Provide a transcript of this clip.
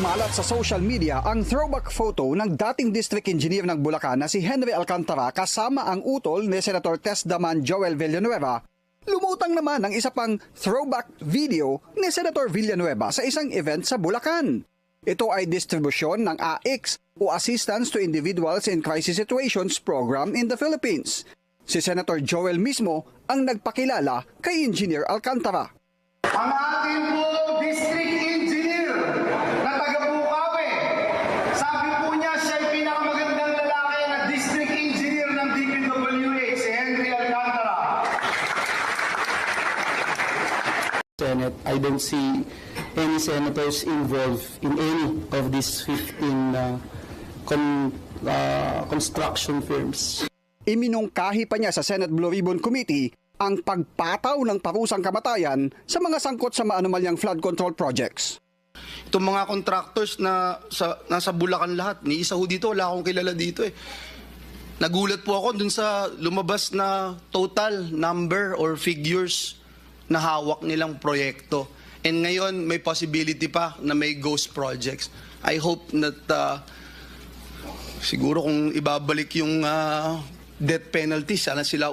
kumalat sa social media ang throwback photo ng dating district engineer ng Bulacan na si Henry Alcantara kasama ang utol ni Senator Tess Daman Joel Villanueva. Lumutang naman ang isa pang throwback video ni Senator Villanueva sa isang event sa Bulacan. Ito ay distribusyon ng AICS o Assistance to Individuals in Crisis Situations program in the Philippines. Si Senator Joel mismo ang nagpakilala kay Engineer Alcantara. Ang ating po district engineer na taga-Bukawi, sabi po niya siya ay pinakamagandang lalaki na district engineer ng DPWH, si Henry Alcantara. Senate, I don't see any senators involved in any of these 15 construction firms. Iminungkahi pa niya sa Senate Blue Ribbon Committee ang pagpataw ng parusang kamatayan sa mga sangkot sa maanumalyang flood control projects. Itong mga contractors na nasa Bulacan lahat, ni isa ho dito, wala akong kilala dito eh. Nagulat po ako dun sa lumabas na total number or figures na hawak nilang proyekto. And ngayon, may possibility pa na may ghost projects. I hope that siguro kung ibabalik yung death penalty, sana sila